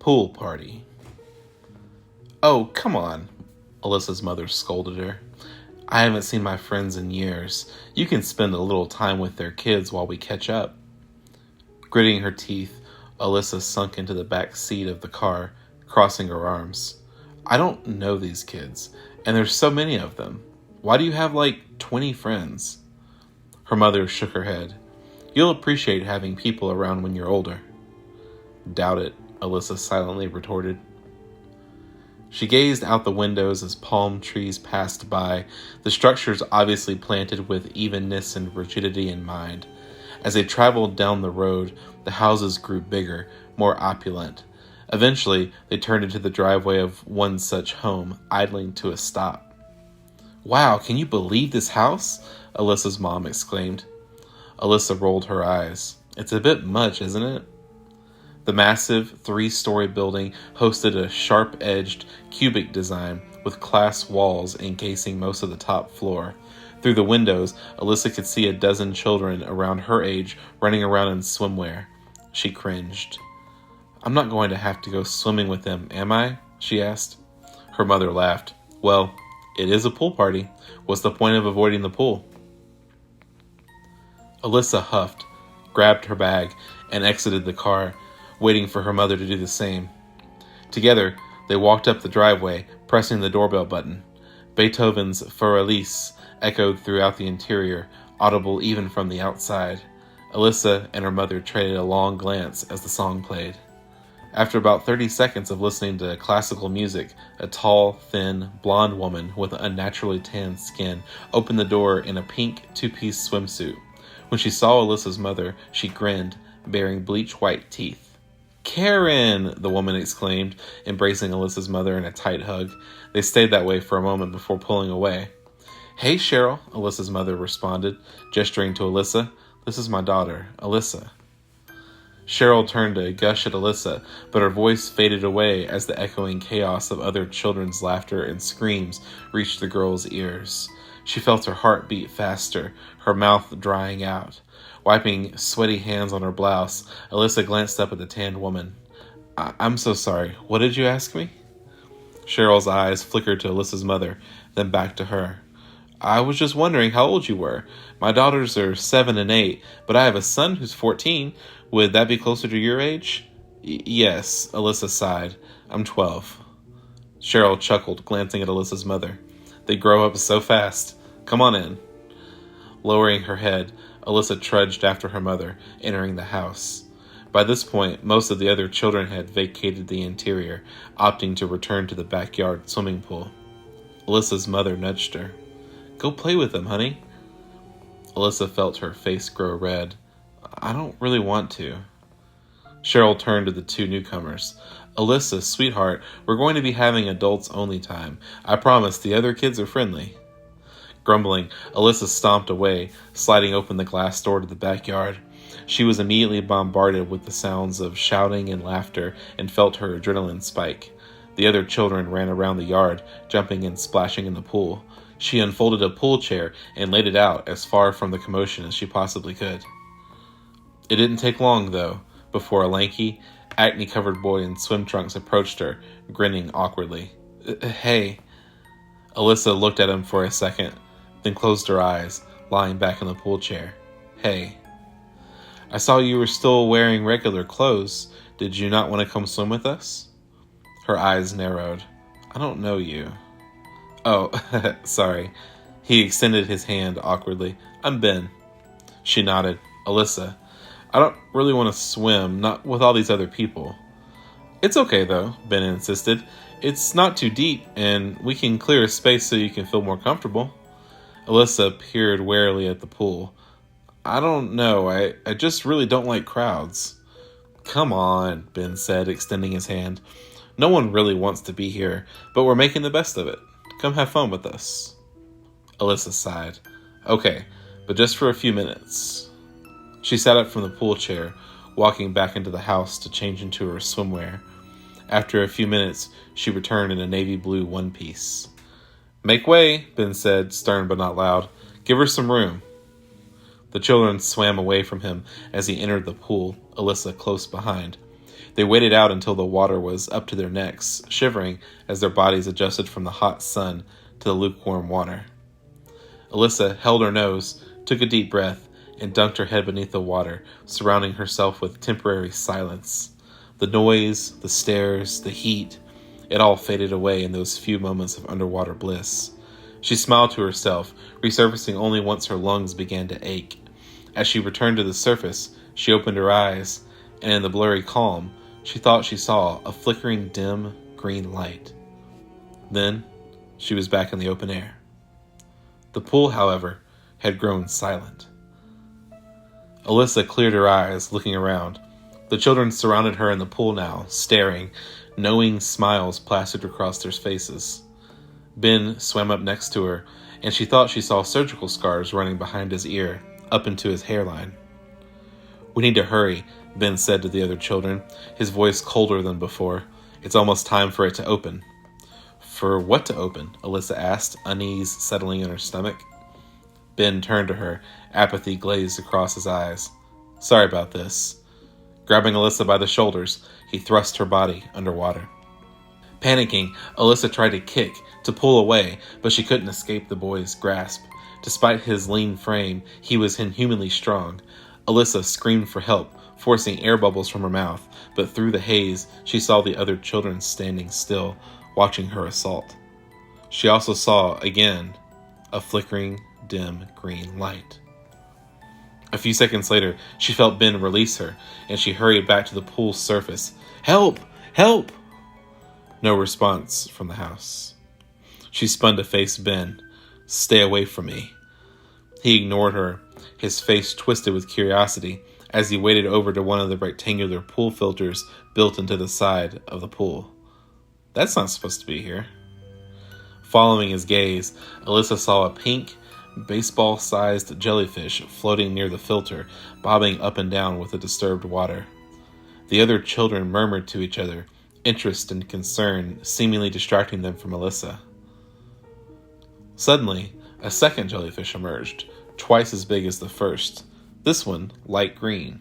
Pool party. Oh, come on, Alyssa's mother scolded her. I haven't seen my friends in years. You can spend a little time with their kids while we catch up. Gritting her teeth, Alyssa sunk into the back seat of the car, crossing her arms. I don't know these kids, and there's so many of them. Why do you have 20 friends? Her mother shook her head. You'll appreciate having people around when you're older. Doubt it, Alyssa silently retorted. She gazed out the windows as palm trees passed by, the structures obviously planted with evenness and rigidity in mind. As they traveled down the road, the houses grew bigger, more opulent. Eventually, they turned into the driveway of one such home, idling to a stop. Wow, can you believe this house? Alyssa's mom exclaimed. Alyssa rolled her eyes. It's a bit much, isn't it? The massive 3-story building hosted a sharp-edged, cubic design with glass walls encasing most of the top floor. Through the windows, Alyssa could see a dozen children around her age running around in swimwear. She cringed. I'm not going to have to go swimming with them, am I? She asked. Her mother laughed. Well, it is a pool party. What's the point of avoiding the pool? Alyssa huffed, grabbed her bag, and exited the car, waiting for her mother to do the same. Together, they walked up the driveway, pressing the doorbell button. Beethoven's Für Elise echoed throughout the interior, audible even from the outside. Alyssa and her mother traded a long glance as the song played. After about 30 seconds of listening to classical music, a tall, thin, blonde woman with unnaturally tanned skin opened the door in a pink 2-piece swimsuit. When she saw Alyssa's mother, she grinned, baring bleach-white teeth. Karen! The woman exclaimed, embracing Alyssa's mother in a tight hug. They stayed that way for a moment before pulling away. Hey, Cheryl, Alyssa's mother responded, gesturing to Alyssa. This is my daughter, Alyssa. Cheryl turned to gush at Alyssa, but her voice faded away as the echoing chaos of other children's laughter and screams reached the girl's ears. She felt her heart beat faster, her mouth drying out. Wiping sweaty hands on her blouse, Alyssa glanced up at the tanned woman. I'm so sorry. What did you ask me? Cheryl's eyes flickered to Alyssa's mother, then back to her. I was just wondering how old you were. My daughters are 7 and 8, but I have a son who's 14. Would that be closer to your age? Yes, Alyssa sighed. I'm 12. Cheryl chuckled, glancing at Alyssa's mother. They grow up so fast. Come on in. Lowering her head, Alyssa trudged after her mother, entering the house. By this point, most of the other children had vacated the interior, opting to return to the backyard swimming pool. Alyssa's mother nudged her. Go play with them, honey. Alyssa felt her face grow red. I don't really want to. Cheryl turned to the two newcomers. Alyssa, sweetheart, we're going to be having adults-only time. I promise the other kids are friendly. Grumbling, Alyssa stomped away, sliding open the glass door to the backyard. She was immediately bombarded with the sounds of shouting and laughter and felt her adrenaline spike. The other children ran around the yard, jumping and splashing in the pool. She unfolded a pool chair and laid it out as far from the commotion as she possibly could. It didn't take long, though, before a lanky, acne-covered boy in swim trunks approached her, grinning awkwardly. Hey. Alyssa looked at him for a second, then closed her eyes, lying back in the pool chair. Hey. I saw you were still wearing regular clothes. Did you not want to come swim with us? Her eyes narrowed. I don't know you. Oh, sorry. He extended his hand awkwardly. I'm Ben. She nodded. Alyssa. I don't really want to swim, not with all these other people. It's okay, though, Ben insisted. It's not too deep, and we can clear a space so you can feel more comfortable. Alyssa peered warily at the pool. I don't know. I just really don't like crowds. Come on, Ben said, extending his hand. No one really wants to be here, but we're making the best of it. Come have fun with us. Alyssa sighed. Okay, but just for a few minutes. She sat up from the pool chair, walking back into the house to change into her swimwear. After a few minutes, she returned in a navy blue one-piece. Make way, Ben said, stern but not loud. Give her some room. The children swam away from him as he entered the pool, Alyssa close behind. They waited out until the water was up to their necks, shivering as their bodies adjusted from the hot sun to the lukewarm water. Alyssa held her nose, took a deep breath, and dunked her head beneath the water, surrounding herself with temporary silence. The noise, the stares, the heat, it all faded away in those few moments of underwater bliss. She smiled to herself, resurfacing only once her lungs began to ache. As she returned to the surface, she opened her eyes, and in the blurry calm, she thought she saw a flickering dim green light. Then, she was back in the open air. The pool, however, had grown silent. Alyssa cleared her eyes, looking around. The children surrounded her in the pool now, staring, knowing smiles plastered across their faces. Ben swam up next to her, and she thought she saw surgical scars running behind his ear, up into his hairline. "We need to hurry," Ben said to the other children, his voice colder than before. "It's almost time for it to open." "For what to open?" Alyssa asked, unease settling in her stomach. Ben turned to her, apathy glazed across his eyes. "Sorry about this." Grabbing Alyssa by the shoulders, he thrust her body underwater. Panicking, Alyssa tried to kick, to pull away, but she couldn't escape the boy's grasp. Despite his lean frame, he was inhumanly strong. Alyssa screamed for help, forcing air bubbles from her mouth, but through the haze, she saw the other children standing still, watching her assault. She also saw, again, a flickering, dim green light. A few seconds later, she felt Ben release her, and she hurried back to the pool's surface. "Help! Help!" No response from the house. She spun to face Ben. "Stay away from me." He ignored her, his face twisted with curiosity, as he waded over to one of the rectangular pool filters built into the side of the pool. "That's not supposed to be here." Following his gaze, Alyssa saw a pink, baseball-sized jellyfish floating near the filter, bobbing up and down with the disturbed water. The other children murmured to each other, interest and concern seemingly distracting them from Alyssa. Suddenly, a second jellyfish emerged, twice as big as the first, this one light green.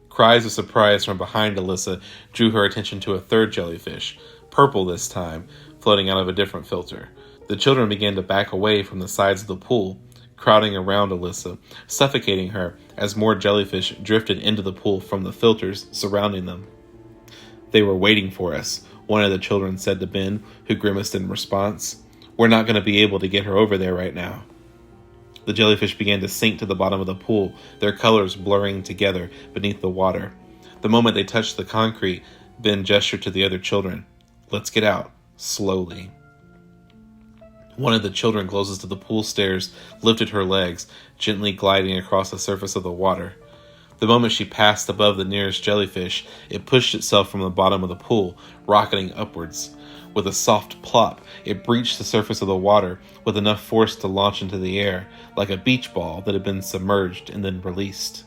Cries of surprise from behind Alyssa drew her attention to a third jellyfish, purple this time, floating out of a different filter. The children began to back away from the sides of the pool, crowding around Alyssa, suffocating her as more jellyfish drifted into the pool from the filters surrounding them. "They were waiting for us," one of the children said to Ben, who grimaced in response. "We're not going to be able to get her over there right now." The jellyfish began to sink to the bottom of the pool, their colors blurring together beneath the water. The moment they touched the concrete, Ben gestured to the other children. "Let's get out, slowly." One of the children closest to the pool stairs lifted her legs, gently gliding across the surface of the water. The moment she passed above the nearest jellyfish, it pushed itself from the bottom of the pool, rocketing upwards. With a soft plop, it breached the surface of the water with enough force to launch into the air, like a beach ball that had been submerged and then released.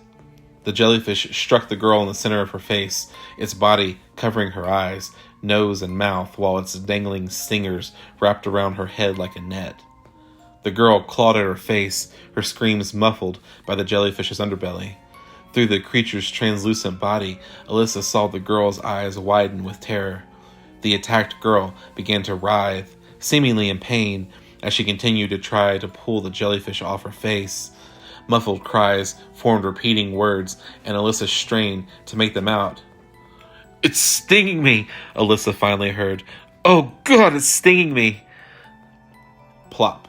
The jellyfish struck the girl in the center of her face, its body covering her eyes, nose, and mouth, while its dangling stingers wrapped around her head like a net. The girl clawed at her face, her screams muffled by the jellyfish's underbelly. Through the creature's translucent body, Alyssa saw the girl's eyes widen with terror. The attacked girl began to writhe, seemingly in pain, as she continued to try to pull the jellyfish off her face. Muffled cries formed repeating words, and Alyssa strained to make them out. "It's stinging me," Alyssa finally heard. "Oh God, it's stinging me." Plop.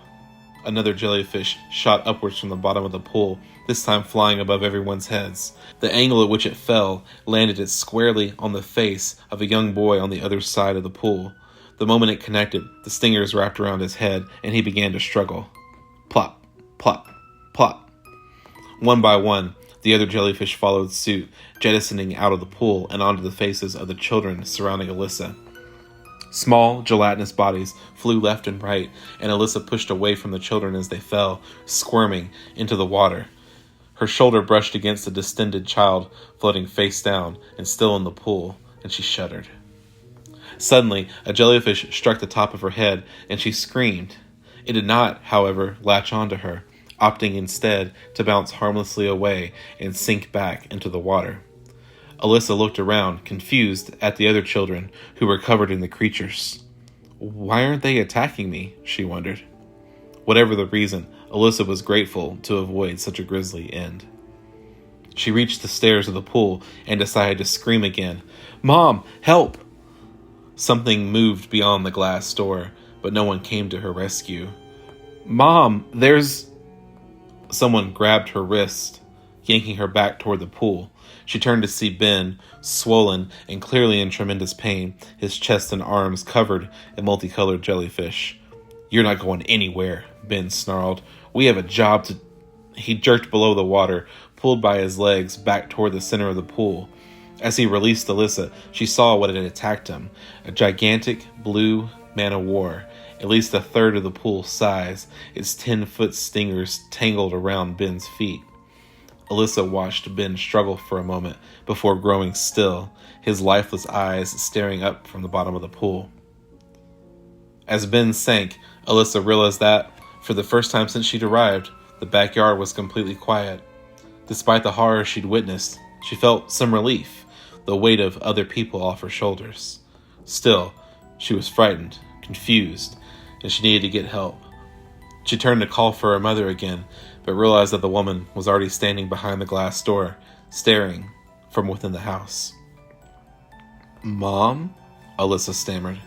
Another jellyfish shot upwards from the bottom of the pool, this time flying above everyone's heads. The angle at which it fell landed it squarely on the face of a young boy on the other side of the pool. The moment it connected, the stingers wrapped around his head, and he began to struggle. Plop, plop, plop. One by one, the other jellyfish followed suit, jettisoning out of the pool and onto the faces of the children surrounding Alyssa. Small, gelatinous bodies flew left and right, and Alyssa pushed away from the children as they fell, squirming, into the water. Her shoulder brushed against a distended child floating face down and still in the pool, and she shuddered. Suddenly, a jellyfish struck the top of her head, and she screamed. It did not, however, latch onto her, opting instead to bounce harmlessly away and sink back into the water. Alyssa looked around, confused, at the other children who were covered in the creatures. Why aren't they attacking me? She wondered. Whatever the reason, Alyssa was grateful to avoid such a grisly end. She reached the stairs of the pool and decided to scream again. Mom, help! Something moved beyond the glass door, but no one came to her rescue. Mom, there's... Someone grabbed her wrist, yanking her back toward the pool. She turned to see Ben, swollen and clearly in tremendous pain, his chest and arms covered in multicolored jellyfish. You're not going anywhere, Ben snarled. We have a job to... He jerked below the water, pulled by his legs back toward the center of the pool. As he released Alyssa, she saw what had attacked him. A gigantic blue man-o-war, at least a third of the pool's size, its 10-foot stingers tangled around Ben's feet. Alyssa watched Ben struggle for a moment before growing still, his lifeless eyes staring up from the bottom of the pool. As Ben sank, Alyssa realized that, for the first time since she'd arrived, the backyard was completely quiet. Despite the horror she'd witnessed, she felt some relief, the weight of other people off her shoulders. Still, she was frightened, confused, and she needed to get help. She turned to call for her mother again, but realized that the woman was already standing behind the glass door, staring from within the house. Mom? Alyssa stammered.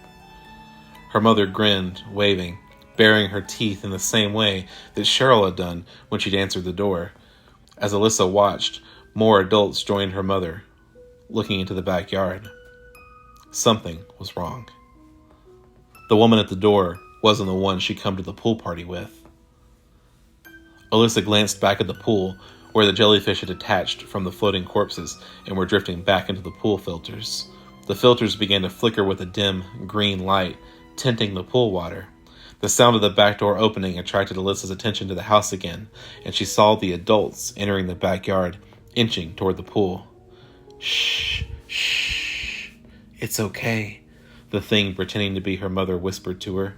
Her mother grinned, waving, baring her teeth in the same way that Cheryl had done when she'd answered the door. As Alyssa watched, more adults joined her mother, looking into the backyard. Something was wrong. The woman at the door wasn't the one she'd come to the pool party with. Alyssa glanced back at the pool, where the jellyfish had detached from the floating corpses and were drifting back into the pool filters. The filters began to flicker with a dim, green light, tinting the pool water. The sound of the back door opening attracted Alyssa's attention to the house again, and she saw the adults entering the backyard, inching toward the pool. Shh, shh, it's okay, the thing pretending to be her mother whispered to her.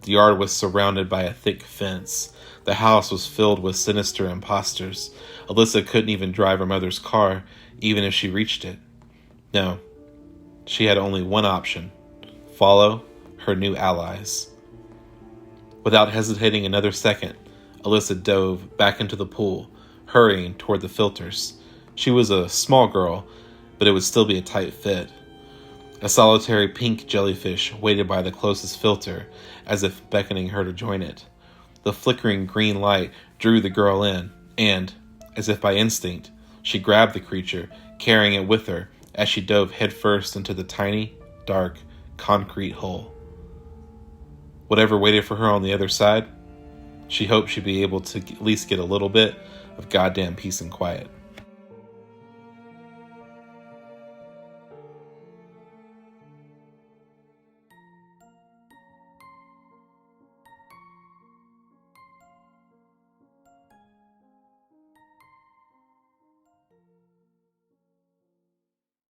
The yard was surrounded by a thick fence. The house was filled with sinister imposters. Alyssa couldn't even drive her mother's car, even if she reached it. No, she had only one option: follow her new allies. Without hesitating another second, Alyssa dove back into the pool, hurrying toward the filters. She was a small girl, but it would still be a tight fit. A solitary pink jellyfish waited by the closest filter, as if beckoning her to join it. The flickering green light drew the girl in, and, as if by instinct, she grabbed the creature, carrying it with her as she dove headfirst into the tiny, dark, concrete hole. Whatever waited for her on the other side, she hoped she'd be able to at least get a little bit of goddamn peace and quiet.